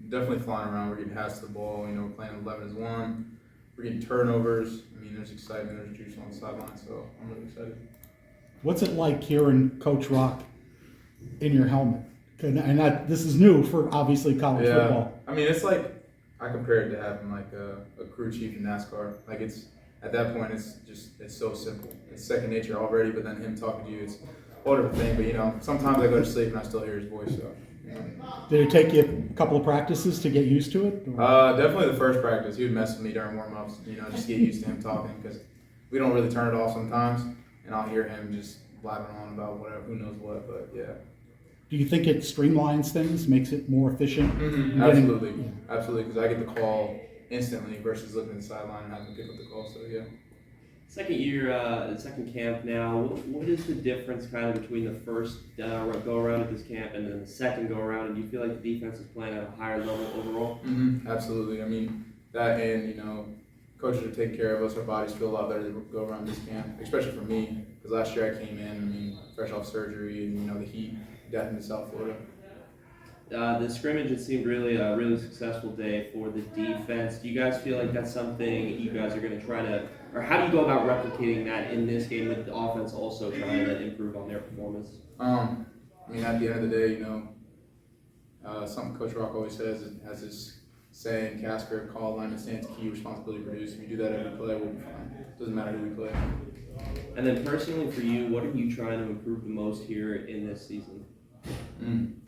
definitely flying around. We're getting passed the ball. Playing 11 as one. We're getting turnovers. I mean, there's excitement. There's juice on the sideline. So I'm really excited. What's it like hearing Coach Rock in your helmet? And this is new for obviously college football. I mean, it's like I compare it to having like a crew chief in NASCAR. Like at that point, it's so simple. It's second nature already. But then him talking to you, it's a whole different thing. But sometimes I go to sleep and I still hear his voice. So. Did it take you a couple of practices to get used to it? Definitely the first practice. He would mess with me during warm-ups, just get used to him talking because we don't really turn it off sometimes, and I'll hear him just blabbing on about whatever, who knows what, but yeah. Do you think it streamlines things, makes it more efficient? Mm-hmm. Absolutely, absolutely, because I get the call instantly versus looking at the sideline and having to pick up the call, so yeah. Second year, second camp now. What is the difference kind of between the first go around at this camp and then the second go around? And do you feel like the defense is playing at a higher level overall? Mm-hmm. Absolutely. I mean, that and coaches are taking care of us. Our bodies feel a lot better to go around this camp, especially for me because last year I came in, fresh off surgery and the heat, death in South Florida. The scrimmage, it seemed really a really successful day for the defense. Do you guys feel like that's something you guys are going to try to, or how do you go about replicating that in this game with the offense also trying to improve on their performance? I mean, at the end of the day, something Coach Rock always says has this saying, Casper, call alignment, stance, key, responsibility, produce. If you do that every play, we'll be fine. Doesn't matter who we play. And then personally for you, what are you trying to improve the most here in this season?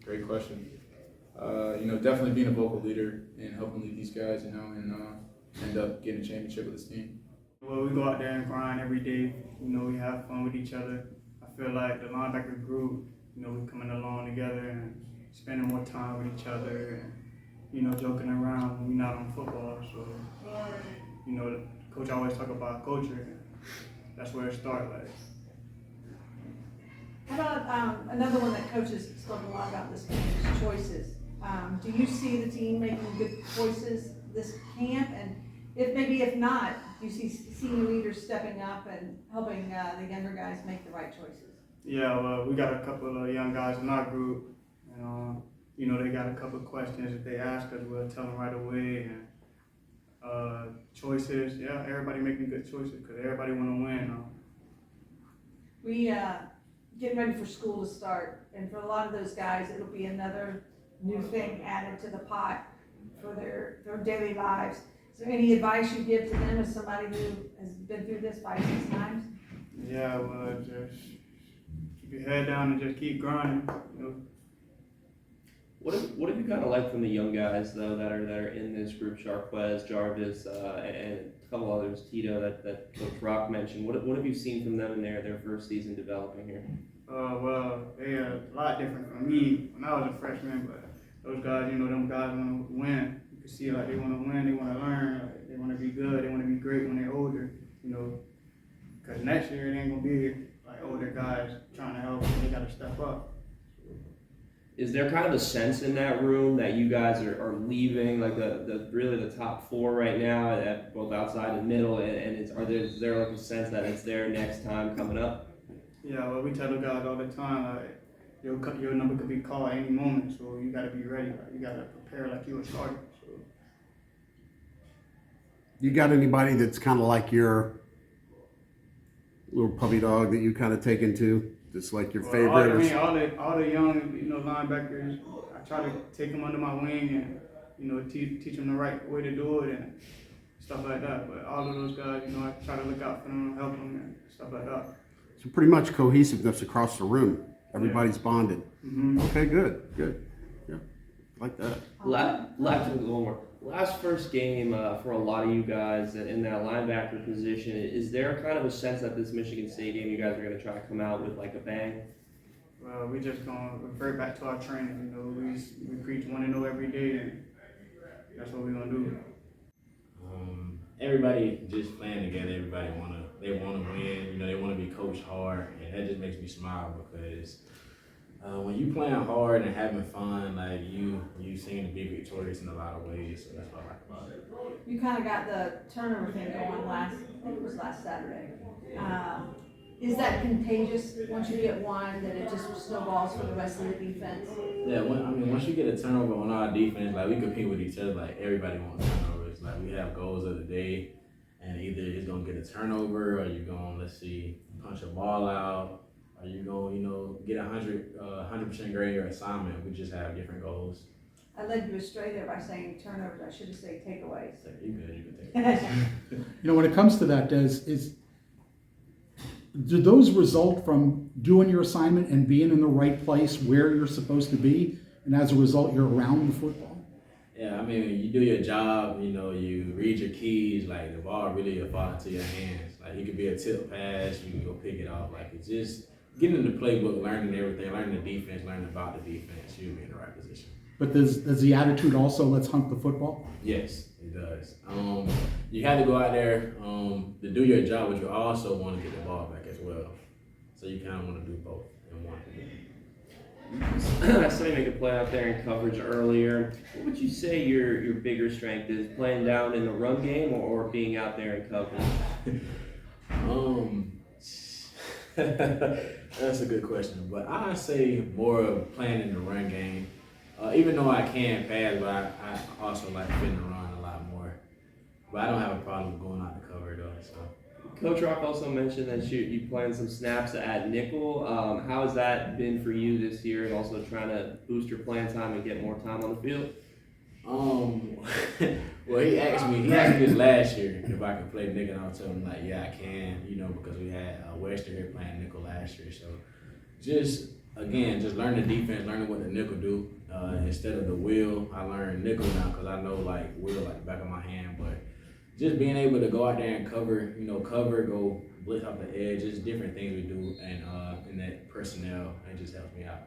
Great question. Definitely being a vocal leader and helping lead these guys, and end up getting a championship with this team. Well, we go out there and grind every day. We have fun with each other. I feel like the linebacker group, we're coming along together and spending more time with each other and, joking around when we're not on football. So, the coach always talk about culture. That's where it starts. How about another one that coaches spoke a lot about this game is choices. Do you see the team making good choices this camp? And if not, do you see senior leaders stepping up and helping the younger guys make the right choices? Yeah, well, we got a couple of young guys in our group. And, they got a couple of questions. If they ask us, we'll tell them right away. And choices, yeah, everybody making good choices because everybody want to win. We getting ready for school to start, and for a lot of those guys, it'll be another new thing added to the pot for their daily lives. Is there any advice you give to them as somebody who has been through this 5-6 times? Yeah, well, just keep your head down and just keep grinding. What have you kind of like from the young guys though that are in this group? Sharquez, Jarvis, and a couple others, Tito that Coach Rock mentioned. What have you seen from them in their first season developing here? Well, they are a lot different from me when I was a freshman, but those guys, them guys want to win. You can see like they want to win, they want to learn, they want to be good, they want to be great when they're older, because next year it ain't going to be like older guys trying to help them, they got to step up. Is there kind of a sense in that room that you guys are leaving, like the really the top four right now, at both outside and middle, and is there like a sense that it's their next time coming up? Yeah, well, we tell the guys all the time, like, your number could be called any moment, so you got to be ready. Like, you got to prepare like you were starting. So. You got anybody that's kind of like your little puppy dog that you kind of take into? Just like your favorite? All the young, linebackers, I try to take them under my wing and, teach them the right way to do it and stuff like that. But all of those guys, I try to look out for them, help them and stuff like that. So pretty much cohesiveness across the room. Everybody's bonded. Mm-hmm. Okay, good. Yeah, like that. Last first game for a lot of you guys in that linebacker position, is there kind of a sense that this Michigan State game you guys are going to try to come out with like a bang? Well, we just going to revert back to our training. We preach 1-0 every day, and that's what we're going to do. Everybody just playing together. Everybody they want to win. They want to be coached hard, and that just makes me smile because when you playing hard and having fun, like you seem to be victorious in a lot of ways. So that's what I like about it. You kind of got the turnover thing going I think it was last Saturday. Is that contagious once you get one, that it just snowballs for the rest of the defense? Yeah, once you get a turnover on our defense, like we compete with each other, like everybody wants turnovers. Like we have goals of the day, and either it's gonna get a turnover, or you're gonna, let's see, punch a ball out, or you're gonna, get 100% grade your assignment. We just have different goals. I led you astray there by saying turnovers, I should have said takeaways. So you can take it. When it comes to that, do those result from doing your assignment and being in the right place where you're supposed to be, and as a result, you're around the football? Yeah, you do your job, you read your keys, like the ball really will fall into your hands. Like it could be a tip pass, you can go pick it off. Like it's just getting in the playbook, learning everything, learning the defense, learning about the defense, you'll be in the right position. But does the attitude also let's hunt the football? Yes, it does. You have to go out there to do your job, but you also want to get the ball back as well. So you kind of want to do both in one. I saw you make a play out there in coverage earlier. What would you say your bigger strength is? Playing down in the run game or being out there in coverage? That's a good question, but I say more of playing in the run game. Even though I can pass, but I also like fitting the run a lot more. But I don't have a problem going out to cover though. So. Coach Rock also mentioned that you playing some snaps at nickel. How has that been for you this year, and also trying to boost your playing time and get more time on the field? Well, he asked me this last year if I could play nickel, and I told him like, yeah, I can, because we had Western here playing nickel last year. So just learn the defense, learning what the nickel do. Instead of the wheel, I learned nickel now because I know like wheel like the back of my hand. But just being able to go out there and cover, go blitz off the edge, just different things we do, and in that personnel, it just helps me out.